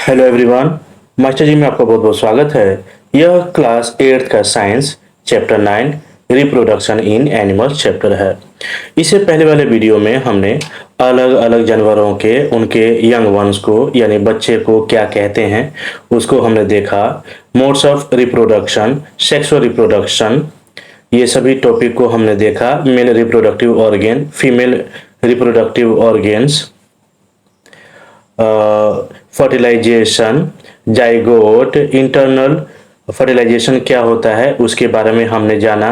Hello everyone. Master जी में आपका बहुत बहुत स्वागत है। यह क्लास 8th का science chapter 9 reproduction in animals chapter है। इससे पहले वाले वीडियो में हमने अलग अलग जानवरों के उनके यंग वंस को यानी बच्चे को क्या कहते हैं उसको हमने देखा। Modes of reproduction, sexual reproduction, ये सभी टॉपिक को हमने देखा। Male reproductive organ, female reproductive organs, fertilization, zygote, internal fertilization क्या होता है उसके बारे में हमने जाना।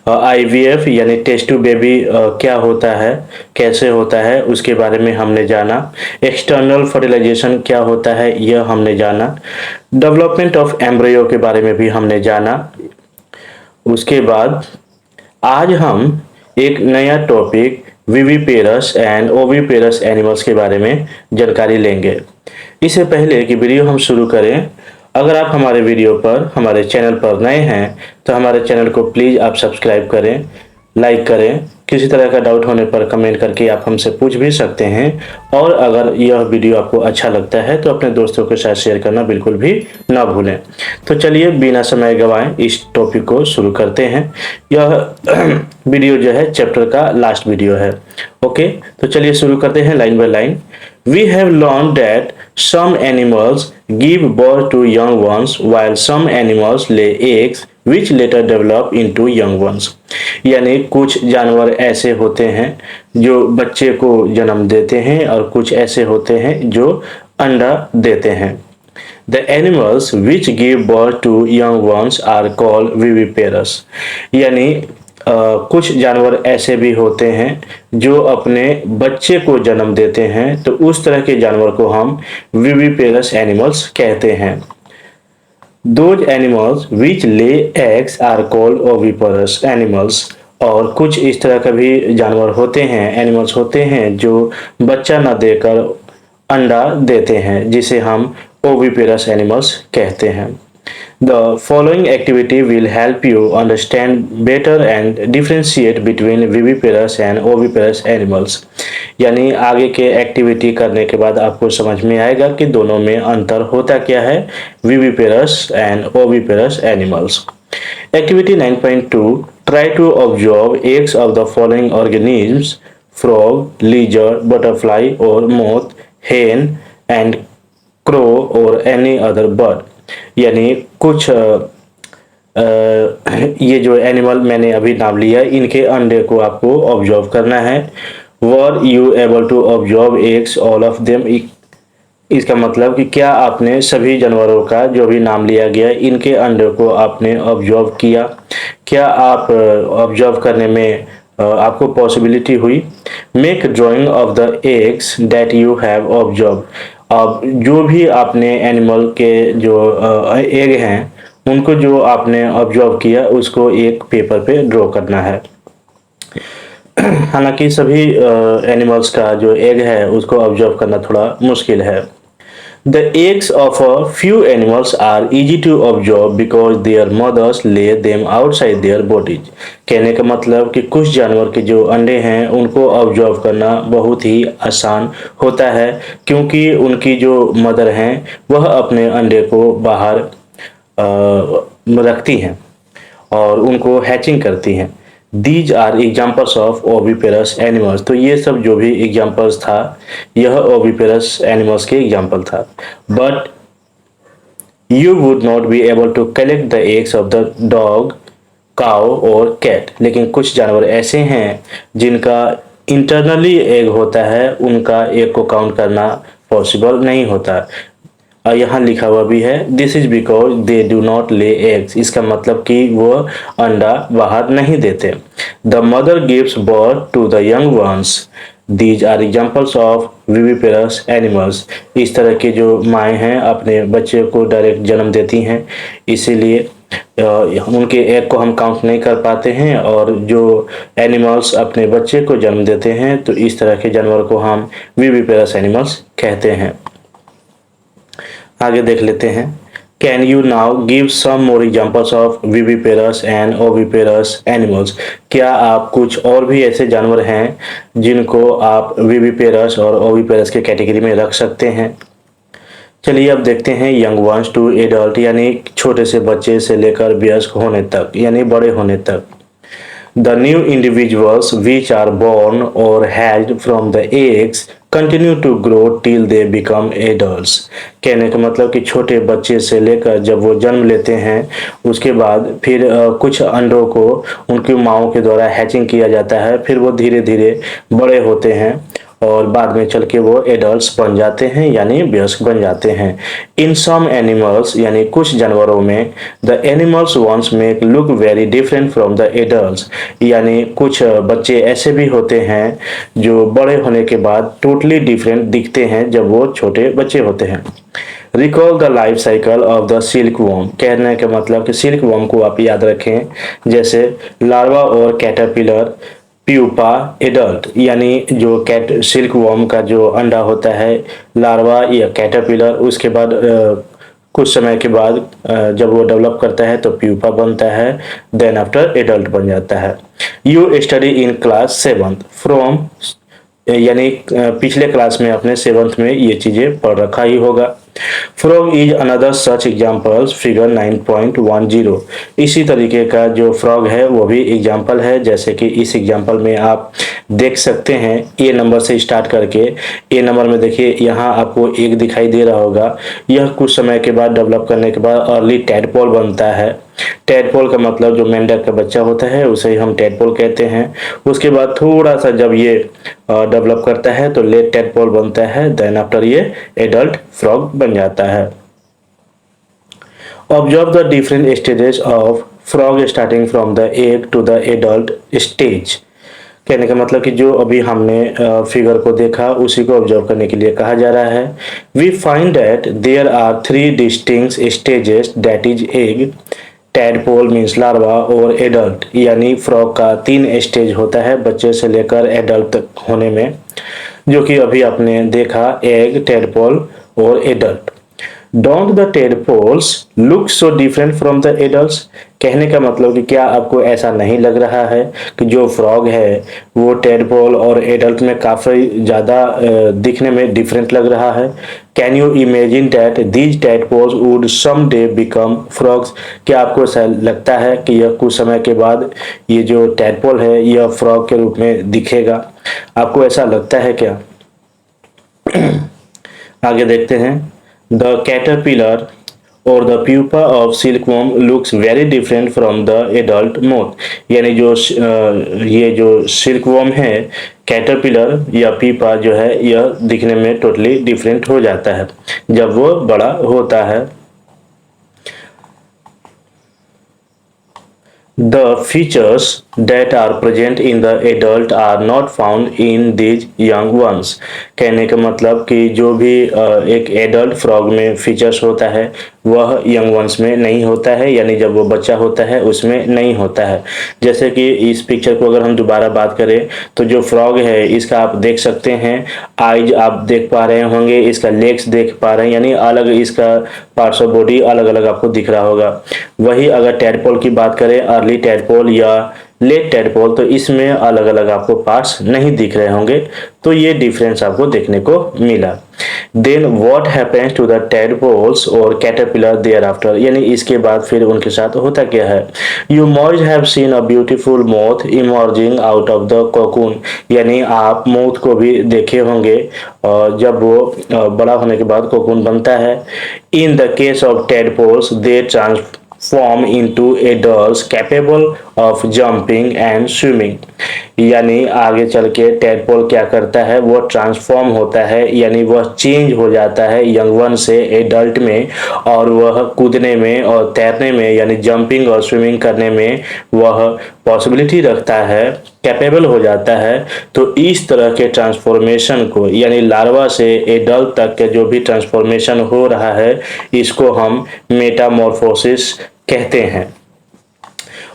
आईवीएफ यानी टेस्ट टू बेबी क्या होता है, कैसे होता है उसके बारे में हमने जाना। एक्सटर्नल फर्टिलाइजेशन क्या होता है यह हमने जाना। डेवलपमेंट ऑफ एम्ब्रियो के बारे में भी हमने जाना। उसके बाद आज हम एक नया topic viviparous and oviparous animals के बारे में जानकारी लेंगे। इससे पहले कि वीडियो हम शुरू करें, अगर आप हमारे वीडियो पर हमारे चैनल पर नए हैं तो हमारे चैनल को प्लीज़ आप सब्सक्राइब करें, लाइक करें। किसी तरह का डाउट होने पर कमेंट करके आप हमसे पूछ भी सकते हैं। और अगर यह वीडियो आपको अच्छा लगता है तो अपने दोस्तों के साथ शेयर करना बिल्कुल भी ना भूलें। तो चलिए बिना समय गवाएं इस टॉपिक को शुरू करते हैं। यह वीडियो जो है चैप्टर का लास्ट वीडियो है। ओके, तो चलिए शुरू करते हैं line by line. We have learned that some animals give birth to young ones while some animals lay eggs which later develop into young ones। यानी कुछ जानवर ऐसे होते हैं जो बच्चे को जन्म देते हैं और कुछ ऐसे होते हैं जो अंडा देते हैं। The animals which give birth to young ones are called viviparous। यानी कुछ जानवर ऐसे भी होते हैं जो अपने बच्चे को जन्म देते हैं, तो उस तरह के जानवर को हम विविपेरस एनिमल्स कहते हैं। Those animals which lay eggs are called oviparous animals। और कुछ इस तरह का भी जानवर होते हैं, एनिमल्स होते हैं जो बच्चा न देकर अंडा देते हैं, जिसे हम ओविपेरस एनिमल्स कहते हैं। The following activity will help you understand better and differentiate between viviparous and oviparous animals। यानी आगे के एक्टिविटी करने के बाद आपको समझ में आएगा कि दोनों में अंतर होता क्या है, viviparous and oviparous animals। Activity 9.2 Try to observe eggs of the following organisms: frog, lizard, butterfly or moth, hen and crow or any other bird। यानी कुछ ये जो एनिमल मैंने अभी नाम लिया इनके अंडे को आपको ऑब्जर्व करना है। Were you able to observe eggs all of them. इसका मतलब कि क्या आपने सभी जानवरों का जो भी नाम लिया गया इनके अंडे को आपने ऑब्जर्व किया, क्या आप ऑब्जर्व करने में आपको पॉसिबिलिटी हुई। Make drying of the eggs that you have observe. अब जो भी आपने एनिमल के जो एग हैं उनको जो आपने ऑब्जर्व किया उसको एक पेपर पे ड्रॉ करना है। हालांकि सभी एनिमल्स का जो एग है उसको ऑब्जर्व करना थोड़ा मुश्किल है। The eggs of a few animals are easy to observe because their mothers lay them outside their bodies। कहने का मतलब कि कुछ जानवर के जो अंडे हैं उनको ऑब्जर्व करना बहुत ही आसान होता है, क्योंकि उनकी जो मदर हैं वह अपने अंडे को बाहर रखती हैं और उनको हैचिंग करती हैं। These are examples of oviparous animals. तो ये सब जो भी एग्जाम्पल्स था यह ओविपेरस एनिमल्स के एग्जाम्पल था। But you would not be able to collect the eggs of the dog, cow और कैट। लेकिन कुछ जानवर ऐसे हैं जिनका इंटरनली एग होता है, उनका एग को काउंट करना पॉसिबल नहीं होता। यहाँ लिखा हुआ भी है this is because they do not lay eggs. इसका मतलब कि वो अंडा बाहर नहीं देते। The mother gives birth to the young ones. These are examples of viviparous animals. इस तरह के जो माएँ हैं अपने बच्चे को डायरेक्ट जन्म देती हैं, इसीलिए उनके एग को हम काउंट नहीं कर पाते हैं। और जो एनिमल्स अपने बच्चे को जन्म देते हैं तो इस तरह के जानवर को हम विविपेरस एनिमल्स कहते हैं। आगे देख लेते हैं। Can you now give some more examples of viviparous and oviparous animals. क्या आप कुछ और भी ऐसे जानवर हैं जिनको आप विविपेरस और ओविपेरस के कैटेगरी में रख सकते हैं। चलिए अब देखते हैं यंग वंस टू एडल्ट यानी छोटे से बच्चे से लेकर वयस्क होने तक यानी बड़े होने तक। The new individuals which are born or hatched from the eggs continue to grow till they become adults। कहने का मतलब कि छोटे बच्चे से लेकर जब वो जन्म लेते हैं उसके बाद फिर कुछ अंडों को उनकी माओं के द्वारा हैचिंग किया जाता है, फिर वो धीरे धीरे बड़े होते हैं और बाद में चल के वो एडल्ट्स बन जाते हैं यानी वयस्क बन जाते हैं। इन सम एनिमल्स यानी कुछ जानवरों में the animals ones make look very different from the adults यानी कुछ बच्चे ऐसे भी होते हैं जो बड़े होने के बाद टोटली डिफरेंट दिखते हैं जब वो छोटे बच्चे होते हैं। Recall the life cycle of the silk worm, कहने का मतलब कि सिल्क वॉर्म को आप याद रखें जैसे लार्वा और कैटरपिलर, प्यूपा, एडल्ट यानी जो कैट सिल्क वॉर्म का जो अंडा होता है लार्वा या कैटरपिलर, उसके बाद कुछ समय के बाद जब वो डेवलप करता है तो प्यूपा बनता है, देन आफ्टर एडल्ट बन जाता है। You study in class 7th from यानी पिछले क्लास में अपने 7th में ये चीजें पढ़ रखा ही होगा। Frog is another such examples figure 9.10। इसी तरीके का जो फ्रॉग है वो भी एग्जाम्पल है, जैसे कि इस एग्जाम्पल में आप देख सकते हैं ए नंबर से स्टार्ट करके ए नंबर में देखिए यहाँ आपको एक दिखाई दे रहा होगा। यह कुछ समय के बाद डेवलप करने के बाद अर्ली टैडपोल बनता है। टैडपोल का मतलब जो मेंढक का बच्चा होता है उसे हम टैडपोल कहते हैं। उसके बाद थोड़ा सा जब ये डेवलप करता है तो लेट टैडपोल बनता है, देन आफ्टर ये एडल्ट फ्रॉग बन जाता है। Observe the different stages of frog starting from the egg to the adult stage. कहने का मतलब कि जो अभी हमने फिगर को देखा उसी को ऑब्जर्व करने के लिए कहा जा रहा है। We find that there are 3 distinct stages that is egg, tadpole means larva और एडल्ट यानी फ्रॉग का 3 स्टेज होता है बच्चे से लेकर एडल्ट तक होने में, जो कि अभी आपने देखा एग, टैडपोल और adult. Don't the tadpoles look so different from the adults, कहने का मतलब कि क्या आपको ऐसा नहीं लग रहा है कि जो फ्रॉग है वो टैडपोल और एडल्ट में काफ़ी ज़्यादा दिखने में डिफरेंट लग रहा है। Can you imagine that these tadpoles would some day become frogs, क्या आपको ऐसा लगता है कि यह कुछ समय के बाद ये जो टैडपोल है यह फ्रॉग के रूप में दिखेगा? आपको ऐसा लगता है क्या? आगे देखते हैं। The caterpillar or the pupa of silkworm looks very different from the adult moth, यानी जो ये जो सिल्कवर्म है कैटरपिलर या पीपा जो है यह दिखने में टोटली डिफरेंट हो जाता है जब वो बड़ा होता है। The features that are present in the adult are not found in these young ones, कहने का मतलब कि जो भी एक एडल्ट फ्रॉग में फीचर्स होता है वह यंग वंस में नहीं होता है, यानी जब वो बच्चा होता है उसमें नहीं होता है। जैसे कि इस पिक्चर को अगर हम दोबारा बात करें तो जो फ्रॉग है इसका आप देख सकते हैं, आइज आप देख पा रहे होंगे, इसका लेग्स देख पा रहे हैं, यानी अलग इसका पार्ट्स ऑफ बॉडी अलग अलग आपको दिख रहा होगा। वही अगर टैडपोल की बात करें, अर्ली टैडपोल या लेट टैडपोल, तो इसमें अलग अलग आपको पार्ट्स नहीं दिख रहे होंगे, तो ये डिफरेंस आपको देखने को मिला। Then what happens to the tadpoles और कैटरपिलर देयर आफ्टर, यानी इसके बाद फिर उनके साथ होता क्या है। You might have seen a beautiful moth emerging out of the cocoon, यानी आप मोथ को भी देखे होंगे जब वो बड़ा होने के बाद कोकून बनता है। In the case of tadpoles they transform into adults capable of jumping and swimming, यानी आगे चल के टैडपोल क्या करता है, वो ट्रांसफॉर्म होता है, यानी वह चेंज हो जाता है यंग वन से एडल्ट में, और वह कूदने में और तैरने में यानी जंपिंग और स्विमिंग करने में वह पॉसिबिलिटी रखता है, कैपेबल हो जाता है। तो इस तरह के ट्रांसफॉर्मेशन को, यानी लार्वा से एडल्ट तक के जो भी ट्रांसफॉर्मेशन हो रहा है इसको हम मेटामॉर्फोसिस कहते हैं।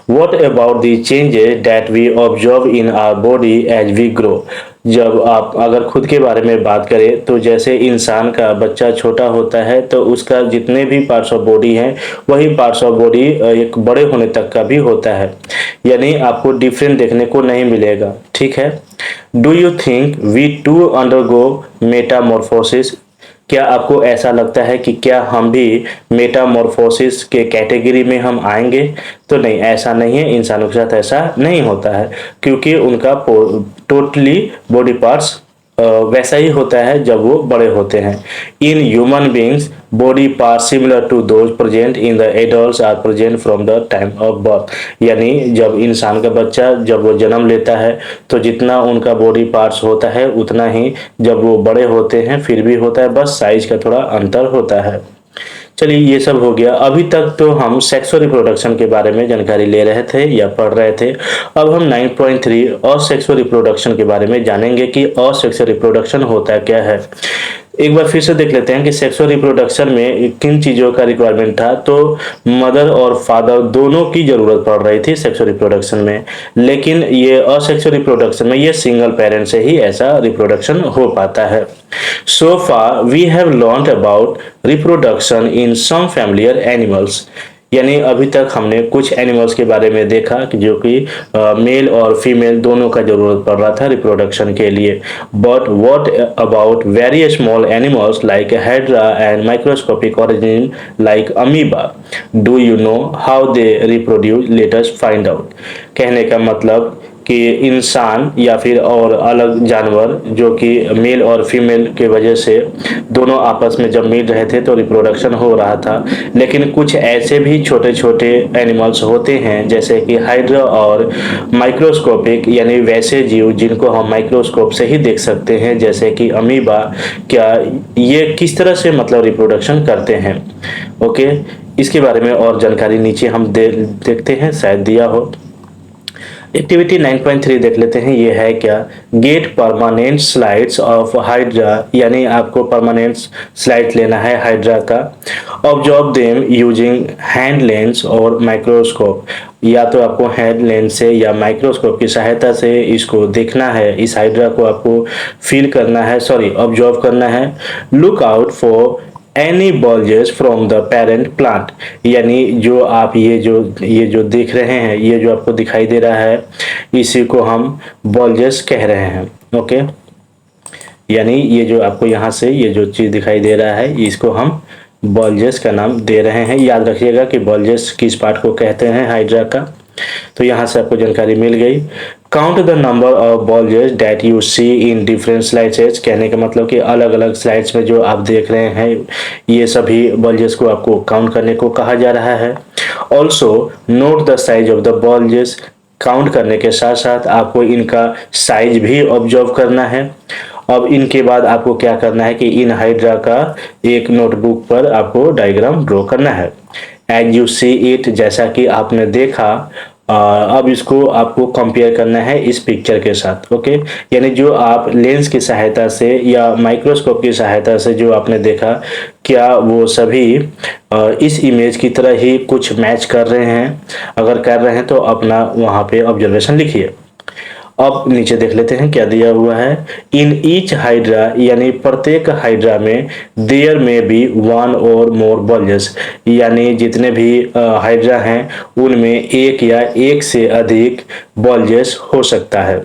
What about the changes that we observe in our body as we grow? जब आप अगर खुद के बारे में बात करें तो जैसे इंसान का बच्चा छोटा होता है तो उसका जितने भी पार्ट्स ऑफ बॉडी हैं वही पार्ट्स ऑफ बॉडी एक बड़े होने तक का भी होता है, यानी आपको डिफरेंट देखने को नहीं मिलेगा। ठीक है। Do you think we too undergo metamorphosis, क्या आपको ऐसा लगता है कि क्या हम भी मेटामॉर्फोसिस के कैटेगरी में हम आएंगे? तो नहीं, ऐसा नहीं है, इंसानों के साथ ऐसा नहीं होता है, क्योंकि उनका टोटली बॉडी पार्ट्स वैसा ही होता है जब वो बड़े होते हैं। In human beings body part similar to those present in the adults are present from the time of birth. यानी जब इंसान का बच्चा जब वो जन्म लेता है तो जितना उनका बॉडी पार्ट्स होता है उतना ही जब वो बड़े होते हैं फिर भी होता है, बस साइज का थोड़ा अंतर होता है। चलिए ये सब हो गया। अभी तक तो हम सेक्सुअल रिप्रोडक्शन के बारे में जानकारी ले रहे थे या पढ़ रहे थे। अब हम 9.3 असेक्सुअल रिप्रोडक्शन के बारे में जानेंगे कि असेक्सुअल रिप्रोडक्शन होता क्या है। एक बार फिर से देख लेते हैं कि सेक्सुअल रिप्रोडक्शन में किन चीजों का रिक्वायरमेंट था। तो मदर और फादर दोनों की जरूरत पड़ रही थी सेक्सुअल रिप्रोडक्शन में, लेकिन ये असेक्सुअल रिप्रोडक्शन में ये सिंगल पेरेंट से ही ऐसा रिप्रोडक्शन हो पाता है। So far, we have learned about reproduction in some familiar animals. यानी अभी तक हमने कुछ एनिमल्स के बारे में देखा कि जो कि मेल और फीमेल दोनों का जरूरत पड़ रहा था रिप्रोडक्शन के लिए। But what about very small animals like hydra and microscopic organism like amoeba, do you know how they reproduce? Let us find out. कहने का मतलब कि इंसान या फिर और अलग जानवर जो कि मेल और फीमेल के वजह से दोनों आपस में जब मिल रहे थे तो रिप्रोडक्शन हो रहा था, लेकिन कुछ ऐसे भी छोटे छोटे एनिमल्स होते हैं जैसे कि हाइड्रा और माइक्रोस्कोपिक यानी वैसे जीव जिनको हम माइक्रोस्कोप से ही देख सकते हैं जैसे कि अमीबा, क्या ये किस तरह से मतलब रिप्रोडक्शन करते हैं। ओके, इसके बारे में और जानकारी नीचे हम देखते हैं, शायद दिया हो। एक्टिविटी 9.3 देख लेते हैं, ये है क्या? Get permanent slides of hydra, यानी आपको परमानेंट स्लाइड लेना है हाइड्रा का। Observe them using hand lens और माइक्रोस्कोप, या तो आपको हैंड लेंस से या माइक्रोस्कोप की सहायता से इसको देखना है, इस हाइड्रा को आपको फील करना है, ऑब्जर्व करना है। Look out for any bulges from the parent plant, यानी जो आप ये जो देख रहे हैं, ये जो आपको दिखाई दे रहा है इसी को हम बल्जेस कह रहे हैं। ओके, यानी ये जो आपको यहाँ से ये जो चीज दिखाई दे रहा है इसको हम बल्जेस का नाम दे रहे हैं। याद रखिएगा कि बल्जेस किस पार्ट को कहते हैं हाइड्रा का। तो यहाँ से आपको जानकारी मिल गई। Count the number of bulges that you see in different slides, कहने का मतलब कि अलग अलग स्लाइड्स में जो आप देख रहे हैं ये सभी बल्जेस को आपको काउंट करने को कहा जा रहा है। Also note the size of the bulges, count करने के साथ साथ आपको इनका साइज भी ऑब्जर्व करना है। अब इनके बाद आपको क्या करना है कि इन हाइड्रा का एक नोटबुक पर आपको डायग्राम ड्रॉ करना है। एज यू सी इट, जैसा कि आपने देखा, अब इसको आपको कंपेयर करना है इस पिक्चर के साथ। ओके, यानी जो आप लेंस की सहायता से या माइक्रोस्कोप की सहायता से जो आपने देखा, क्या वो सभी इस इमेज की तरह ही कुछ मैच कर रहे हैं? अगर कर रहे हैं तो अपना वहां पे ऑब्जर्वेशन लिखिए। अब नीचे देख लेते हैं क्या दिया हुआ है। इन ईच हाइड्रा, यानी प्रत्येक हाइड्रा में देयर में बी वन और मोर बल्जेस, यानी जितने भी हाइड्रा हैं उनमें एक या एक से अधिक बल्जेस हो सकता है।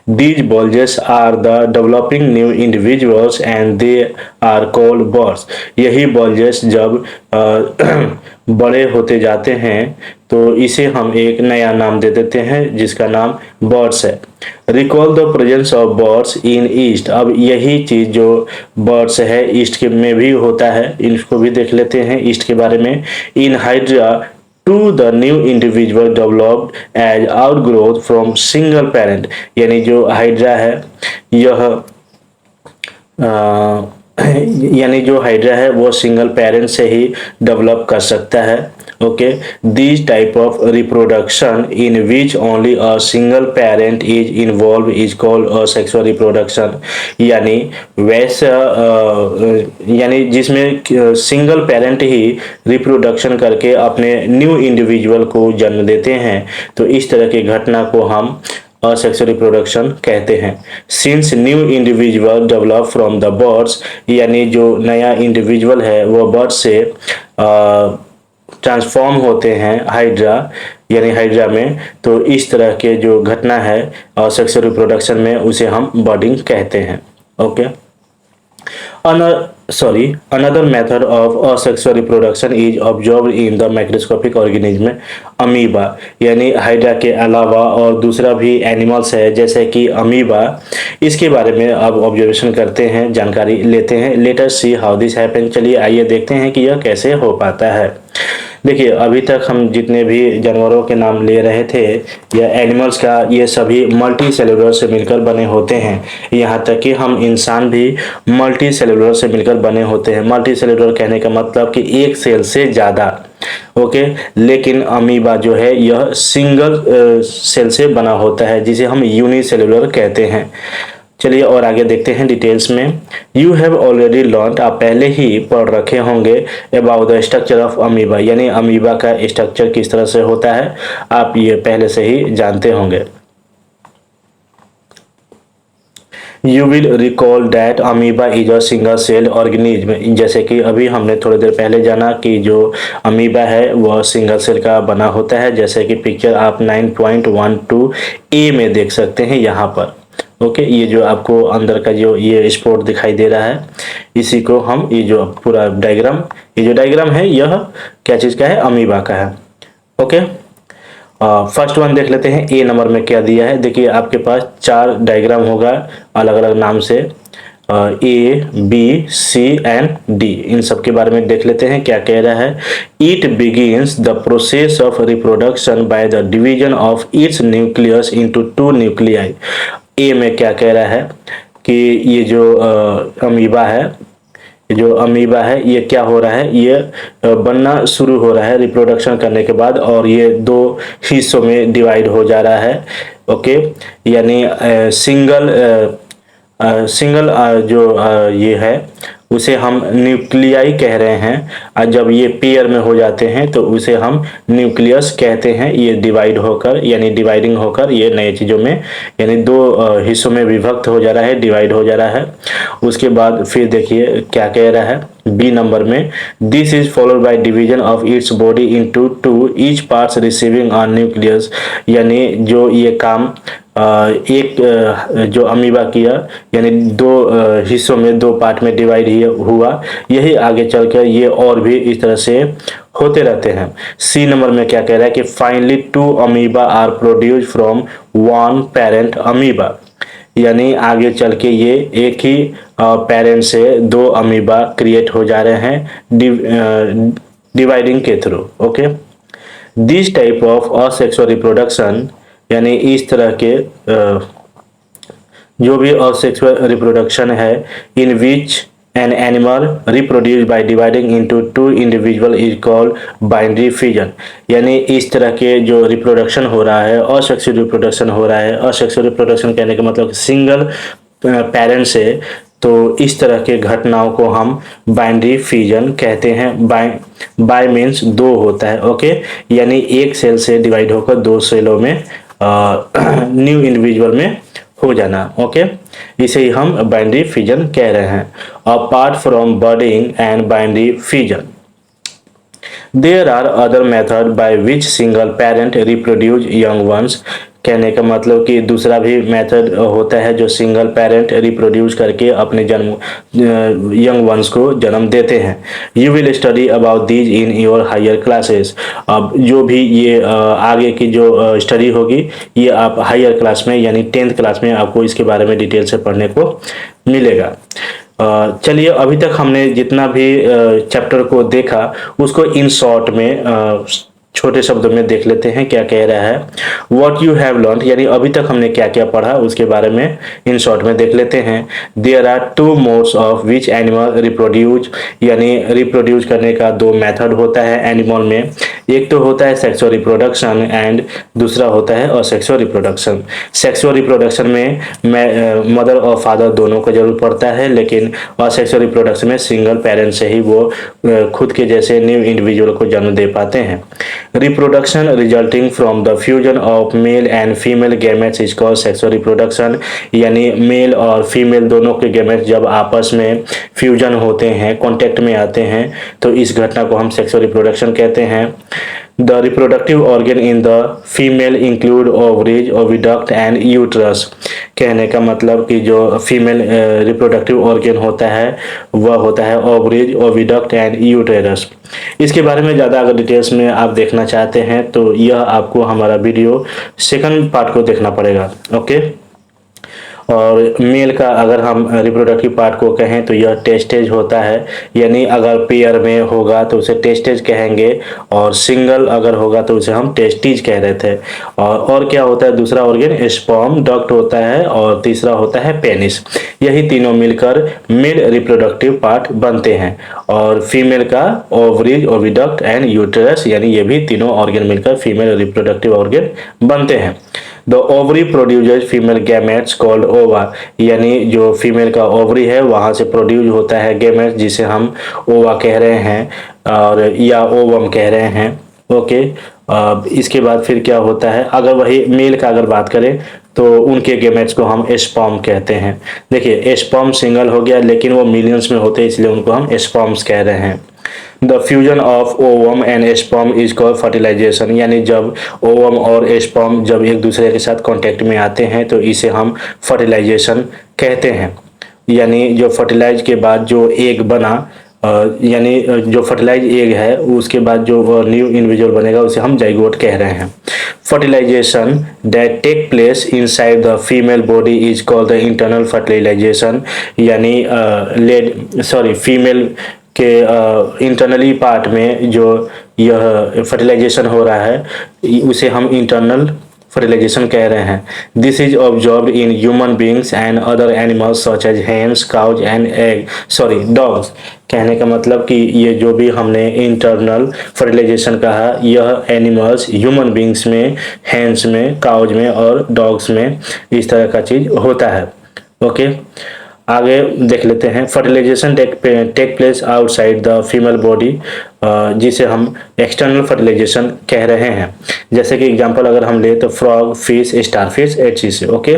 These bulges are the developing new individuals and they are called buds. यही bulges जब बड़े होते जाते हैं तो इसे हम एक नया नाम दे देते हैं जिसका नाम बर्ड्स है। Recall the presence of birds in east, अब यही चीज जो बर्ड्स है ईस्ट के में भी होता है, इसको भी देख लेते हैं ईस्ट के बारे में। In hydra to the new individual developed as outgrowth from single parent, यानी जो हाइड्रा है यह यानी जो हाइड्रा है वो सिंगल पेरेंट से ही डेवलप कर सकता है। Okay, this type of reproduction in which only a single parent is involve is called asexual reproduction, यानी वैसा यानी जिसमें सिंगल पेरेंट ही रिप्रोडक्शन करके अपने न्यू इंडिविजुअल को जन्म देते हैं, तो इस तरह की घटना को हम असेक्सुअल रिप्रोडक्शन कहते हैं। Since new individual develop from the birds, यानी जो नया इंडिविजुअल है वो बर्ड से ट्रांसफॉर्म होते हैं हाइड्रा, यानी हाइड्रा में, तो इस तरह के जो घटना है असेक्सुअल रिप्रोडक्शन में उसे हम बर्डिंग कहते हैं। Okay, Another method of asexual reproduction is observed in the microscopic organism amoeba, यानी हाइड्रा के अलावा और दूसरा भी एनिमल्स है जैसे कि अमीबा। इसके बारे में अब ऑब्जर्वेशन करते हैं, जानकारी लेते हैं। Let us see how this happen. चलिए आइए देखते हैं कि यह कैसे हो पाता है। देखिए, अभी तक हम जितने भी जानवरों के नाम ले रहे थे या एनिमल्स का, ये सभी मल्टी सेलुलर से मिलकर बने होते हैं। यहाँ तक कि हम इंसान भी मल्टी सेलुलर से मिलकर बने होते हैं। मल्टी सेलुलर कहने का मतलब कि एक सेल से ज़्यादा, ओके। लेकिन अमीबा जो है यह सिंगल सेल से बना होता है, जिसे हम यूनिसेलुलर कहते हैं। चलिए और आगे देखते हैं डिटेल्स में। यू हैव ऑलरेडी लर्न, आप पहले ही पढ़ रखे होंगे about the structure of amoeba, यानी अमीबा का स्ट्रक्चर किस तरह से होता है, आप ये पहले से ही जानते होंगे। You will recall that amoeba is a single cell organism, जैसे कि अभी हमने थोड़ी देर पहले जाना कि जो अमीबा है वह सिंगल सेल का बना होता है, जैसे कि पिक्चर आप 9.12 ए में देख सकते हैं यहाँ पर। ओके, ये जो आपको अंदर का जो ये स्पॉट दिखाई दे रहा है, इसी को हम, ये जो पूरा डायग्राम, ये जो डायग्राम है यह क्या चीज़ का है, अमीबा का है। ओके, फर्स्ट वन देख लेते हैं। ए नंबर में क्या दिया है, देखिए आपके पास 4 डायग्राम होगा अलग अलग नाम से, A B C and D. इन सब के बारे में देख लेते हैं क्या कह रहा है। It begins the process of reproduction by the division of its nucleus into 2 nuclei. A में क्या कह रहा है कि ये जो अमीबा है, जो अमीबा है ये क्या हो रहा है, ये बनना शुरू हो रहा है रिप्रोडक्शन करने के बाद, और ये 2 हिस्सों में डिवाइड हो जा रहा है। ओके, यानी सिंगल जो ये है उसे हम न्यूक्लियाई कह रहे हैं, और जब ये पेयर में हो जाते हैं तो उसे हम न्यूक्लियस कहते हैं। ये डिवाइड होकर, यानी डिवाइडिंग होकर ये नए चीज़ों में, यानी 2 हिस्सों में विभक्त हो जा रहा है, डिवाइड हो जा रहा है। उसके बाद फिर देखिए क्या कह रहा है बी नंबर में, this is followed by division of its body into 2 each parts receiving a nucleus, यानी जो ये काम एक जो अमीबा किया, यानी 2 हिस्सों में, 2 पार्ट में डिवाइड हुआ, यही आगे चलकर ये और भी इस तरह से होते रहते हैं। सी नंबर में क्या कह रहा है कि finally 2 amoeba are produce from 1 parent amoeba, यानी आगे चल के ये एक ही पेरेंट से 2 अमीबा क्रिएट हो जा रहे हैं डिवाइडिंग के through. Okay, this type of asexual reproduction, यानी इस तरह के जो भी असेक्सुअल रिप्रोडक्शन है, in which an animal reproduce by dividing into 2 individual is called binary fission, यानी इस तरह के जो रिप्रोडक्शन हो रहा है, असेक्सुअल रिप्रोडक्शन हो रहा है। असेक्सुअल रिप्रोडक्शन कहने का मतलब सिंगल पेरेंट से, तो इस तरह के घटनाओं को हम बाइनरी फिजन कहते हैं। बाय मीन्स 2 होता है, ओके, यानी एक सेल से डिवाइड होकर 2 सेलों में न्यू इंडिविजुअल में हो जाना। ओके, इसे ही हम बाइनरी फिजन कह रहे हैं। Apart from budding and binary fission, there are other method by which single parent reproduce young ones, कहने का मतलब कि दूसरा भी मेथड होता है जो सिंगल पेरेंट रिप्रोड्यूस करके अपने यंग वंस को जन्म देते हैं। You will study about these in your higher classes, अब जो भी ये आगे की जो स्टडी होगी ये आप हायर क्लास में, यानी 10th क्लास में आपको इसके बारे में डिटेल से पढ़ने को मिलेगा। चलिए अभी तक हमने जितना भी चैप्टर को देखा उसको इन शॉर्ट में छोटे शब्दों में देख लेते हैं क्या कह रहा है। वॉट यू हैव लर्न, यानी अभी तक हमने क्या क्या पढ़ा उसके बारे में इन शॉर्ट में देख लेते हैं। There are 2 modes of which animal reproduce, यानी रिप्रोड्यूस करने का 2 मेथड होता है एनिमल में। एक तो होता है सेक्सुअल रिप्रोडक्शन एंड दूसरा होता है असेक्सुअल रिप्रोडक्शन। सेक्सुअल रिप्रोडक्शन में मदर और फादर दोनों को जरूरत पड़ता है, लेकिन असेक्सुअल रिप्रोडक्शन में सिंगल पेरेंट से ही वो खुद के जैसे न्यू इंडिविजुअल को जन्म दे पाते हैं। Reproduction resulting from the fusion of male and female gametes is called sexual reproduction, यानी मेल और फीमेल दोनों के गेमेट्स जब आपस में फ्यूजन होते हैं, कांटेक्ट में आते हैं, तो इस घटना को हम सेक्सुअल रिप्रोडक्शन कहते हैं। The reproductive organ in the female include ovaries, oviduct and uterus. कहने का मतलब कि जो फीमेल रिप्रोडक्टिव ऑर्गन होता है वह होता है ओवरीज, ओविडक्ट एंड यूटेरस। इसके बारे में ज़्यादा अगर डिटेल्स में आप देखना चाहते हैं तो यह आपको हमारा वीडियो सेकंड पार्ट को देखना पड़ेगा। ओके। और मेल का अगर हम रिप्रोडक्टिव पार्ट को कहें तो यह टेस्टेज होता है, यानी अगर पेयर में होगा तो उसे टेस्टेज कहेंगे, और सिंगल अगर होगा तो उसे हम टेस्टीज कह रहे थे। और क्या होता है दूसरा ऑर्गन? स्पर्म डक्ट होता है, और तीसरा होता है पेनिस। यही तीनों मिलकर मेल रिप्रोडक्टिव पार्ट बनते हैं। और फीमेल का ओवरीज, ओविडक्ट एंड यूटेरस, यानी ये भी तीनों ऑर्गन मिलकर फीमेल रिप्रोडक्टिव ऑर्गन बनते हैं। The ovary produces female gametes called ओवा, यानी जो फीमेल का ओवरी है वहां से प्रोड्यूस होता है गैमेट्स, जिसे हम ओवा कह रहे हैं और या ओवम कह रहे हैं। ओके। इसके बाद फिर क्या होता है, अगर वही मेल का अगर बात करें तो उनके गैमेट्स को हम स्पर्म कहते हैं। देखिए स्पर्म सिंगल हो गया, लेकिन वो मिलियंस में होते हैं, इसलिए उनको हम स्पर्म्स कह रहे हैं। The fusion of ovum and sperm is called fertilization, यानी जब ओवम और स्पर्म जब एक दूसरे के साथ कांटेक्ट में आते हैं तो इसे हम फर्टिलाइजेशन कहते हैं। यानी जो फर्टिलाइज के बाद जो एग बना, यानी जो फर्टिलाइज एग है उसके बाद जो न्यू इंडिविजुअल बनेगा उसे हम जाइगोट कह रहे हैं। Fertilization that take place inside the female body is called the internal fertilization, यानी फीमेल के इंटरनली पार्ट में जो यह फर्टिलाइजेशन हो रहा है उसे हम इंटरनल फर्टिलाइजेशन कह रहे हैं। This is observed in human beings and other animals such as hens, cows and dogs. कहने का मतलब कि ये जो भी हमने इंटरनल फर्टिलाइजेशन कहा, यह एनिमल्स ह्यूमन बींग्स में, हेन्स में, काउज में और डॉग्स में इस तरह का चीज होता है। ओके। आगे देख लेते हैं। Fertilization take place outside the female body, जिसे हम एक्सटर्नल फर्टिलाइजेशन कह रहे हैं। जैसे कि एग्जांपल अगर हम ले तो frog, fish, starfish, etc. Okay.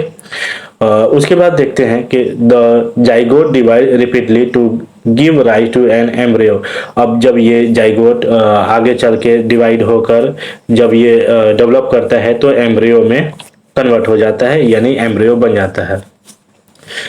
उसके बाद देखते हैं कि the zygote divide repeatedly to give rise to an embryo. अब जब ये जाइगोट आगे चल के डिवाइड होकर जब ये डेवलप करता है तो एम्ब्रियो में कन्वर्ट हो जाता है, यानी एम्ब्रियो बन जाता है।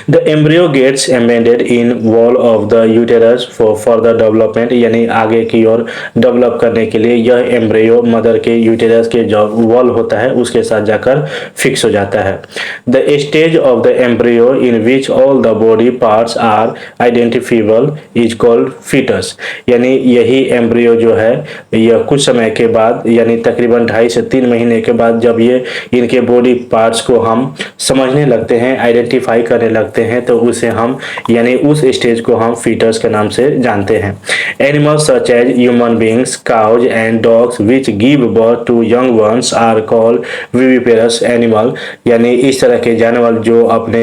The embryo gets embedded in wall of the uterus for further development, यानी आगे की ओर डेवलप करने के लिए यह एम्ब्रियो मदर के यूटेरस के जो वॉल होता है उसके साथ जाकर फिक्स हो जाता है। The stage of the embryo in which all the body parts are identifiable is called fetus, यानी यही एम्ब्रियो जो है यह कुछ समय के बाद, यानी तकरीबन 2.5 से 3 महीने के बाद जब ये इनके बॉडी पार्ट्स को हम समझने लगते हैं, आइडेंटिफाई करने लगते हैं, तो उसे हम, यानी उस स्टेज को हम फीटस के नाम से जानते हैं। Animals such as human beings, cows and dogs which give birth to young ones are called viviparous animal, यानी इस तरह के जानवर जो अपने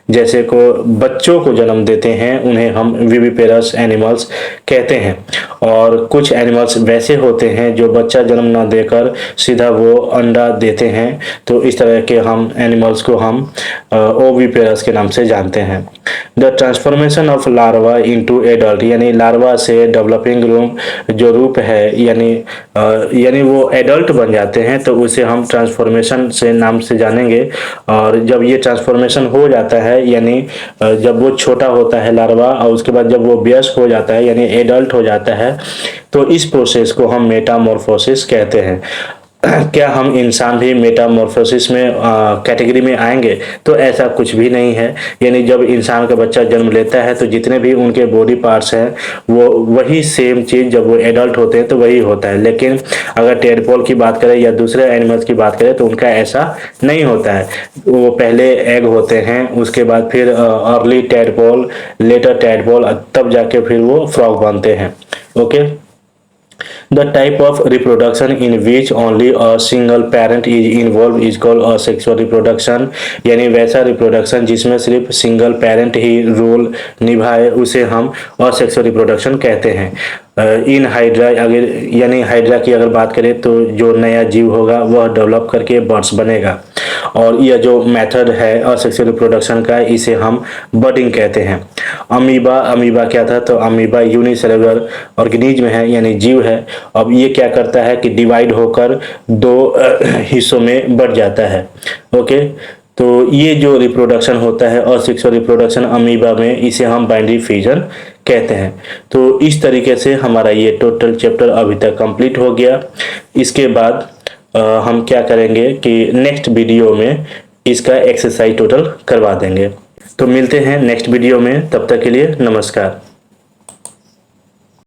जैसे को बच्चों को जन्म देते हैं उन्हें हम विविपेरस एनिमल्स कहते हैं। और कुछ एनिमल्स वैसे होते हैं जो बच्चा जन्म न देकर सीधा वो अंडा देते हैं, तो इस तरह के हम एनिमल्स को हम ओविपेरस के नाम से जानते हैं। The transformation of larva into adult, यानी लार्वा से डेवलपिंग रूम जो रूप है, यानी वो एडल्ट बन जाते हैं, तो उसे हम ट्रांसफॉर्मेशन से नाम से जानेंगे। और जब ये ट्रांसफॉर्मेशन हो जाता है, यानी जब वो छोटा होता है लार्वा और उसके बाद जब वो वयस्क हो जाता है यानी एडल्ट हो जाता है, तो इस प्रोसेस को हम मेटामॉर्फोसिस कहते हैं। क्या हम इंसान भी मेटामॉर्फोसिस में कैटेगरी में आएंगे? तो ऐसा कुछ भी नहीं है। यानी जब इंसान का बच्चा जन्म लेता है तो जितने भी उनके बॉडी पार्ट्स हैं वो वही सेम चीज़ जब वो एडल्ट होते हैं तो वही होता है। लेकिन अगर टेडपोल की बात करें या दूसरे एनिमल्स की बात करें तो उनका ऐसा नहीं होता है। वो पहले एग होते हैं, उसके बाद फिर अर्ली टेडपोल, लेटर टेडपोल, तब जाके फिर वो फ्रॉग बनते हैं। Okay. The type of reproduction in which only a single parent is involved is called asexual reproduction, यानी वैसा रिप्रोडक्शन जिसमें सिर्फ सिंगल पेरेंट ही रोल निभाए उसे हम असेक्सुअल रिप्रोडक्शन कहते हैं। इन हाइड्रा, अगर यानी हाइड्रा की अगर बात करें तो जो नया जीव होगा वह डेवलप करके बर्ड्स बनेगा। और यह जो मेथड है असेक्सुअल रिप्रोडक्शन का, इसे हम बडिंग कहते हैं। अमीबा क्या था, तो अमीबा यूनिसेलुलर ऑर्गेनिज्म है, यानी जीव है। अब ये क्या करता है कि डिवाइड होकर दो हिस्सों में बढ़ जाता है। ओके, तो ये जो रिप्रोडक्शन होता है असेक्सुअल रिप्रोडक्शन अमीबा में, इसे हम बाइनरी फिजन कहते हैं। तो इस तरीके से हमारा ये टोटल चैप्टर अभी तक कंप्लीट हो गया। इसके बाद हम क्या करेंगे कि नेक्स्ट वीडियो में इसका एक्सरसाइज टोटल करवा देंगे। तो मिलते हैं नेक्स्ट वीडियो में, तब तक के लिए नमस्कार।